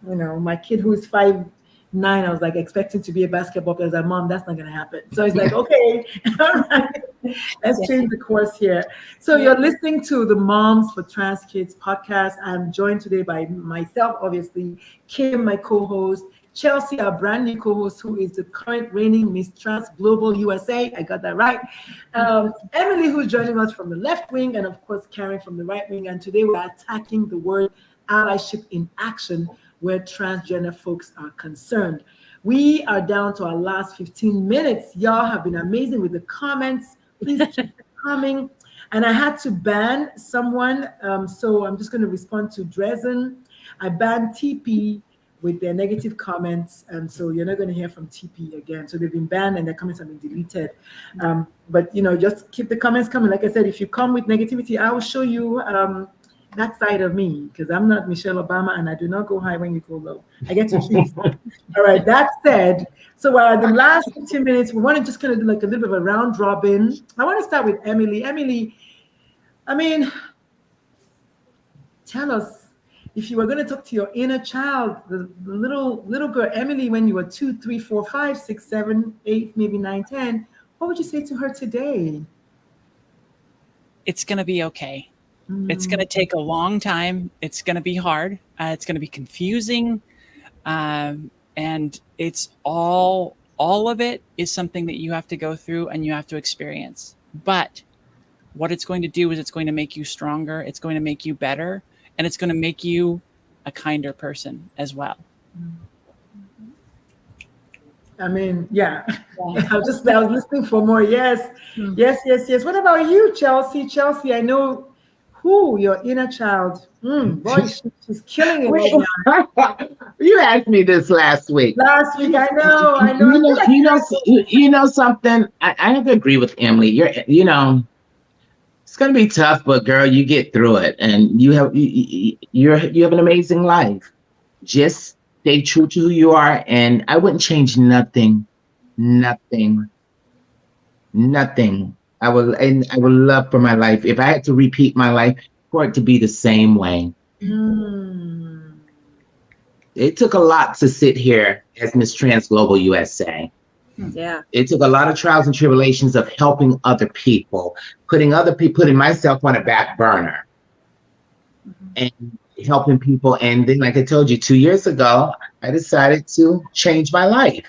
my kid who is 5'9", I was like expecting to be a basketball player. I was like, Mom, that's not going to happen. So it's like, okay, all right, let's change the course here. So you're listening to the Moms for Trans Kids podcast. I'm joined today by myself, obviously, Kim, my co-host, Chelsea, our brand new co-host, who is the current reigning Miss Trans Global USA. I got that right. Emily, who's joining us from the left wing, and of course, Karen from the right wing. And today we're attacking the word allyship in action, where transgender folks are concerned. We are down to our last 15 minutes. Y'all have been amazing with the comments. Please keep coming. And I had to ban someone, so I'm just going to respond to Dresden. I banned TP with their negative comments, and so you're not going to hear from TP again. So they've been banned and their comments have been deleted. But just keep the comments coming. Like I said, if you come with negativity, I will show you that side of me, because I'm not Michelle Obama and I do not go high when you go low. I get to choose. All right, that said, so the last 15 minutes, we want to just kind of do like a little bit of a round robin. I want to start with Emily. Emily, I mean, tell us, if you were going to talk to your inner child, the little girl, Emily, when you were 2, 3, 4, 5, 6, 7, 8, maybe 9, 10, what would you say to her today? It's going to be okay. It's going to take a long time. It's going to be hard. It's going to be confusing. And it's all of it is something that you have to go through and you have to experience. But what it's going to do is it's going to make you stronger. It's going to make you better. And it's going to make you a kinder person as well. I mean, yeah. I was listening for more. Yes. Yes. What about you, Chelsea? Chelsea, I know your inner child. Boy, she's killing it right now. You asked me this last week. Last week, I know. You know something. I have to agree with Emily. It's gonna be tough, but girl, you get through it, and you have an amazing life. Just stay true to who you are, and I wouldn't change nothing. I would love for my life, if I had to repeat my life, for it to be the same way. It took a lot to sit here as Miss Trans Global USA. Yeah. It took a lot of trials and tribulations of helping other people, putting myself on a back burner, and helping people. And then, like I told you, 2 years ago, I decided to change my life.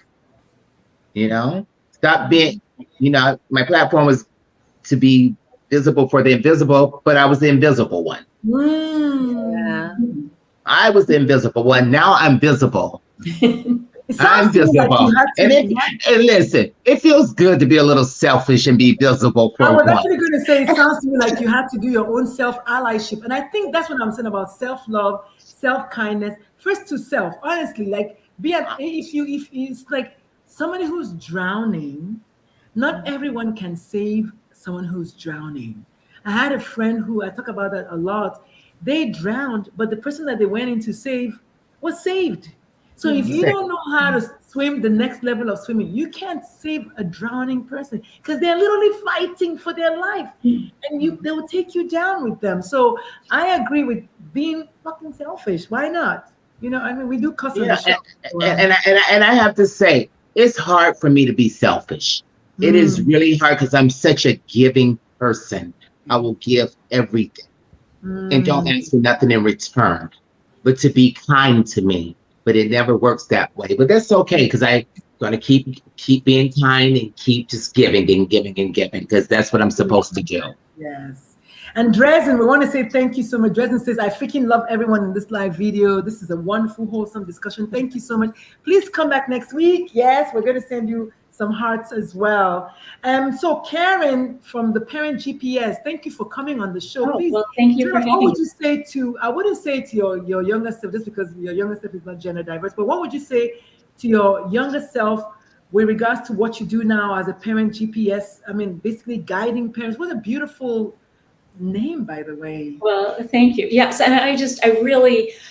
Stop being, my platform was to be visible for the invisible, but I was the invisible one. Yeah. I was the invisible one. Now I'm visible. I'm visible. And listen, it feels good to be a little selfish and be visible for I was once. actually going to say, it sounds to me like you have to do your own self-allyship. And I think that's what I'm saying about self-love, self-kindness. First to self, honestly, like if it's like somebody who's drowning, not everyone can save someone who's drowning. I had a friend who, I talk about that a lot. They drowned, but the person that they went in to save was saved. So if you don't know how to swim the next level of swimming, you can't save a drowning person, because they're literally fighting for their life, and they will take you down with them. So I agree with being fucking selfish. Why not? We do cuss on the show. And I have to say, it's hard for me to be selfish. It is really hard, because I'm such a giving person. I will give everything and don't ask for nothing in return, but to be kind to me. But it never works that way. But that's okay, because I'm going to keep being kind and keep just giving and giving and giving, because that's what I'm supposed to do. Yes. And Dresden, we want to say thank you so much. Dresden says, I freaking love everyone in this live video. This is a wonderful, wholesome discussion. Thank you so much. Please come back next week. Yes, we're going to send you some hearts as well. So Karen from the Parent GPS, thank you for coming on the show. Please, well, thank you for having me. What would you say to, I wouldn't say to your younger self, just because your younger self is not gender diverse, but what would you say to your younger self with regards to what you do now as a Parent GPS? I mean, basically guiding parents. What a beautiful name, by the way. Well, thank you. Yes, and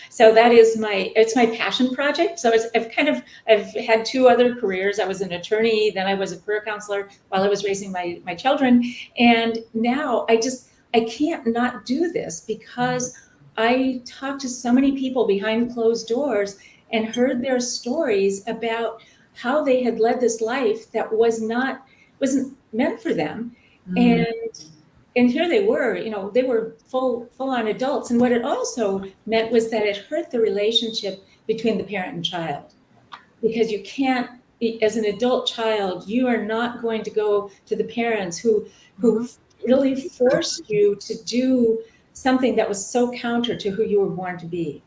so that is it's my passion project. So I've had 2 other careers. I was an attorney, then I was a career counselor while I was raising my children, and now I can't not do this, because I talked to so many people behind closed doors and heard their stories about how they had led this life that wasn't meant for them, and here they were, they were full on adults. And what it also meant was that it hurt the relationship between the parent and child, because you can't, as an adult child, you are not going to go to the parents who really forced you to do something that was so counter to who you were born to be.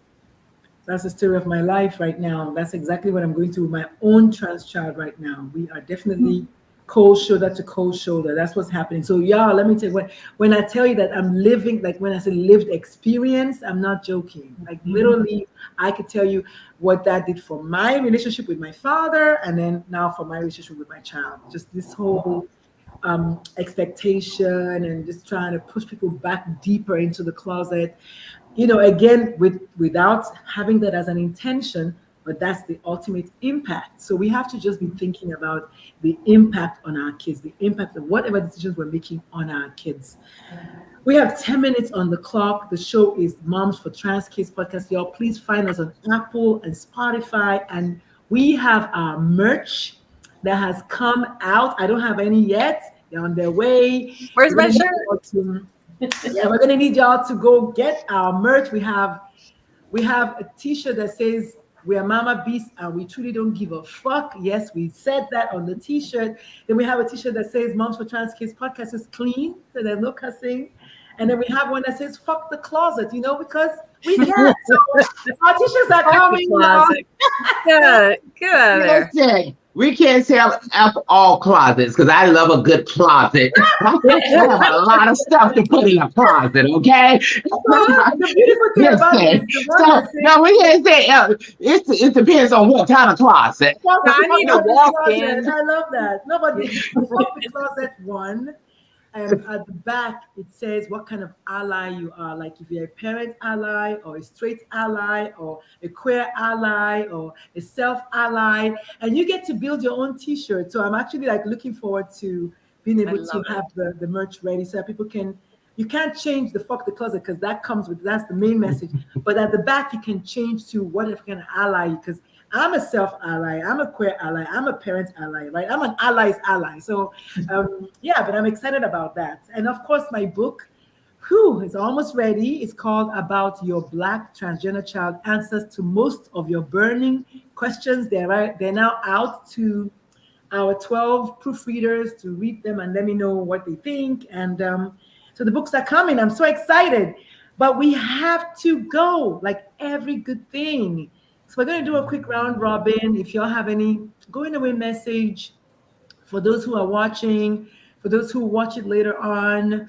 That's the story of my life right now. That's exactly what I'm going through with my own trans child right now. We are definitely cold shoulder to cold shoulder. That's what's happening. So y'all, let me tell you, when I tell you that I'm living, like when I say lived experience, I'm not joking. Like literally, I could tell you what that did for my relationship with my father, and then now for my relationship with my child. Just this whole expectation and just trying to push people back deeper into the closet. Again, without having that as an intention, but that's the ultimate impact. So we have to just be thinking about the impact on our kids, the impact of whatever decisions we're making on our kids. We have 10 minutes on the clock. The show is Moms for Trans Kids podcast. Y'all, please find us on Apple and Spotify. And we have our merch that has come out. I don't have any yet. They're on their way. Where's my shirt? We're gonna need y'all to go get our merch. We have a t-shirt that says "We are Mama Beast and we truly don't give a fuck." Yes, we said that on the t-shirt. Then we have a t-shirt that says "Moms for Trans Kids podcast is clean," so there's no cussing. And then we have one that says "Fuck the closet," because we can. So our t-shirts are coming. Good out of there. Listen, we can't sell all closets because I love a good closet. I have a lot of stuff to put in a closet, okay? The beautiful thing about it is no, we can't say it depends on what kind of closet. I need a walk-in. I love that. Nobody fuck the closet one. And at the back, it says what kind of ally you are. Like if you're a parent ally or a straight ally or a queer ally or a self ally. And you get to build your own t-shirt. So I'm actually looking forward to being able to have the merch ready so that people you can't change the fuck the closet because that's the main message. But at the back, you can change to whatever kind of ally, because I'm a self ally, I'm a queer ally, I'm a parent ally, right? I'm an ally's ally. So but I'm excited about that. And of course, my book, is almost ready. It's called About Your Black Transgender Child, Answers to Most of Your Burning Questions. They're now out to our 12 proofreaders to read them and let me know what they think. And so the books are coming. I'm so excited. But we have to go, like every good thing. So we're going to do a quick round robin. If y'all have any going away message for those who are watching, for those who watch it later on,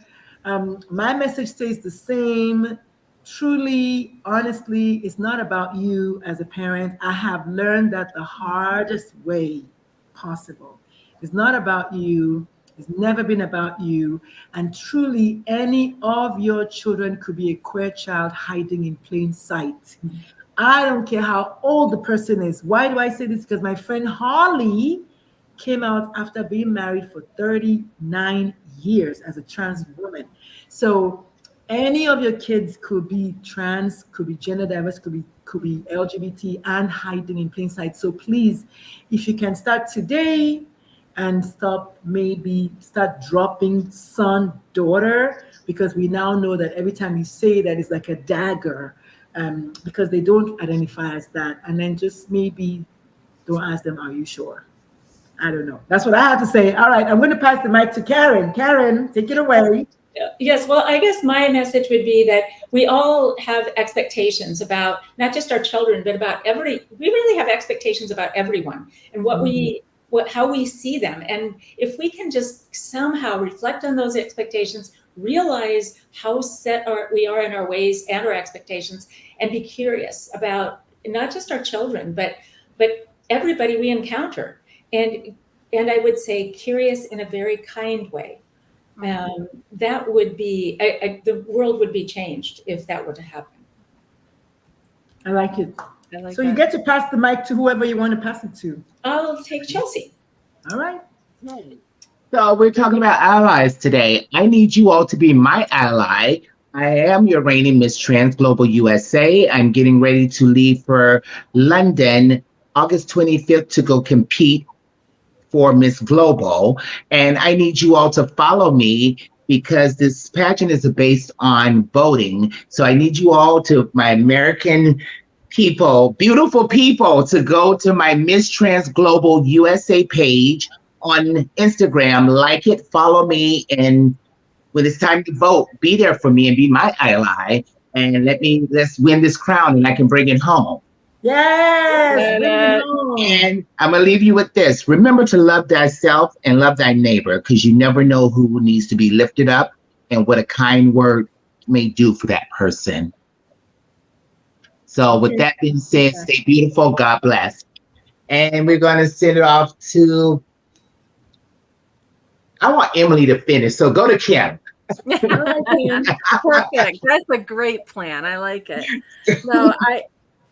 my message stays the same. Truly, honestly, it's not about you as a parent. I have learned that the hardest way possible. It's not about you. It's never been about you. And truly, any of your children could be a queer child hiding in plain sight. I don't care how old the person is. Why do I say this? Because my friend Holly came out after being married for 39 years as a trans woman. So any of your kids could be trans, could be gender diverse, could be LGBT and hiding in plain sight. So please, if you can start today and start dropping son, daughter, because we now know that every time you say that, it's like a dagger. Because they don't identify as that. And then just maybe don't ask them, are you sure? I don't know. That's what I have to say. All right, I'm going to pass the mic to Karen. Karen, take it away. Yes, well, I guess my message would be that we all have expectations about not just our children, but about we really have expectations about everyone and how we see them. And if we can just somehow reflect on those expectations, realize how set we are in our ways and our expectations, and be curious about not just our children, but everybody we encounter. And I would say curious in a very kind way. That would be, the world would be changed if that were to happen. I like it. So you get to pass the mic to whoever you want to pass it to. I'll take Chelsea. All right. So we're talking about allies today. I need you all to be my ally. I am your reigning Miss Trans Global USA. I'm getting ready to leave for London August 25th to go compete for Miss Global. And I need you all to follow me because this pageant is based on voting. So I need you all my American people, beautiful people, to go to my Miss Trans Global USA page on Instagram, like it, follow me, and when it's time to vote, be there for me and be my ally, and let's win this crown and I can bring it home. Yes, bring it home. And I'm gonna leave you with this. Remember to love thyself and love thy neighbor, because you never know who needs to be lifted up and what a kind word may do for that person. So with that being said, stay beautiful, God bless. And we're gonna send it off to I want Emily to finish. So go to Kim. Perfect. That's a great plan. I like it. No,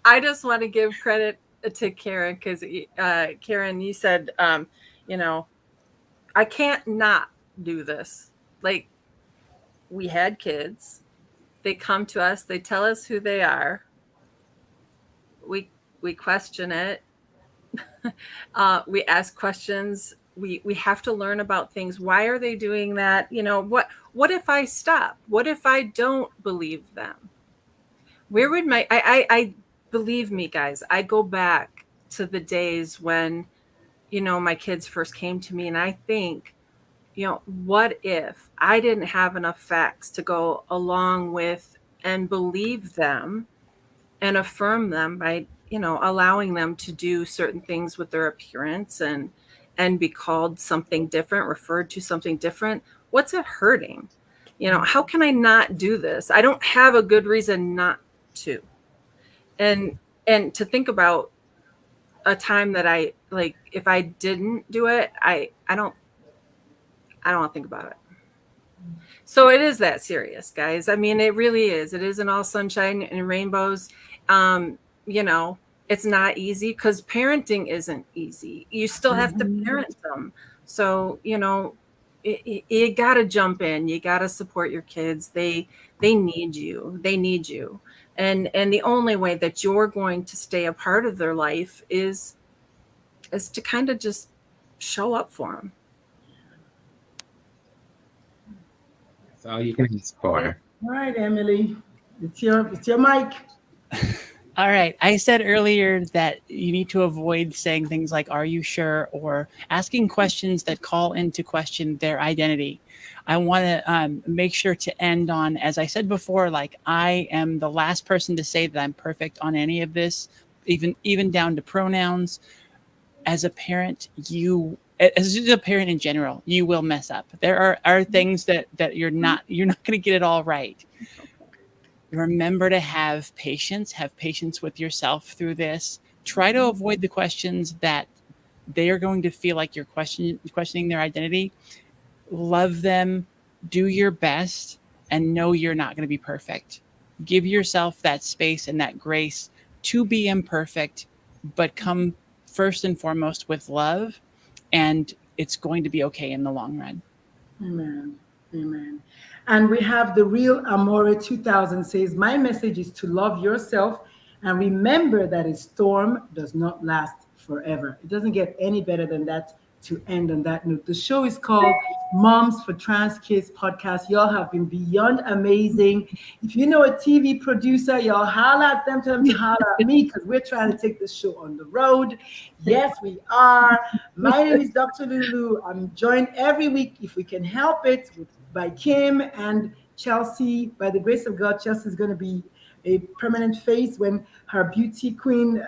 I just want to give credit to Karen because Karen, you said, you know, I can't not do this. Like, we had kids. They come to us. They tell us who they are. We question it. We ask questions. We have to learn about things. Why are they doing that? You know, what if I stop? What if I don't believe them? Where would I believe me, guys, I go back to the days when, you know, my kids first came to me, and I think, you know, what if I didn't have enough facts to go along with and believe them and affirm them by, you know, allowing them to do certain things with their appearance and be called something different, referred to something different? What's it hurting? You know, how can I not do this? I don't have a good reason not to. And to think about a time that I, like, if I didn't do it, I don't want to think about it. So it is that serious, guys. I mean, it really is. It isn't all sunshine and rainbows. You know, it's not easy because parenting isn't easy. You still have to parent them. So, you know, you got to jump in. You got to support your kids. They need you. They need you. And the only way that you're going to stay a part of their life is to kind of just show up for them. That's all you can ask for. All right, Emily, it's your mic. All right. I said earlier that you need to avoid saying things like, are you sure? Or asking questions that call into question their identity. I want to make sure to end on, as I said before, like, I am the last person to say that I'm perfect on any of this, even down to pronouns. As a parent, as a parent in general, you will mess up. There are things that you're not going to get it all right. Remember to have patience with yourself through this. Try to avoid the questions that they are going to feel like you're questioning their identity. Love them, do your best, and know you're not going to be perfect. Give yourself that space and that grace to be imperfect, but come first and foremost with love, and it's going to be okay in the long run. Amen. Amen. And we have the Real Amore 2000 says, my message is to love yourself and remember that a storm does not last forever. It doesn't get any better than that to end on that note. The show is called Moms for Trans Kids Podcast. Y'all have been beyond amazing. If you know a TV producer, y'all holler at them, tell them to holler at me because we're trying to take this show on the road. Yes, we are. My name is Dr. Lulu. I'm joined every week, if we can help it, by Kim and Chelsea. By the grace of God, Chelsea is going to be a permanent face when her beauty queen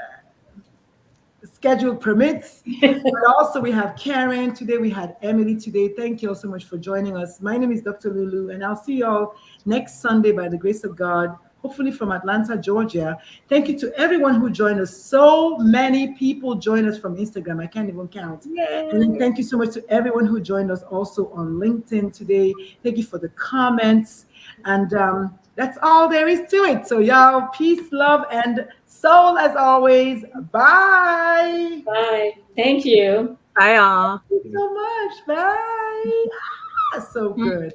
schedule permits. But also we have Karen today. We had Emily today. Thank you all so much for joining us. My name is Dr. Lulu, and I'll see you all next Sunday by the grace of God, hopefully from Atlanta, Georgia. Thank you to everyone who joined us. So many people joined us from Instagram. I can't even count. Yay. And thank you so much to everyone who joined us also on LinkedIn today. Thank you for the comments. And that's all there is to it. So y'all, peace, love, and soul as always. Bye. Bye. Thank you. Bye, all. Thank you so much. Bye. So good.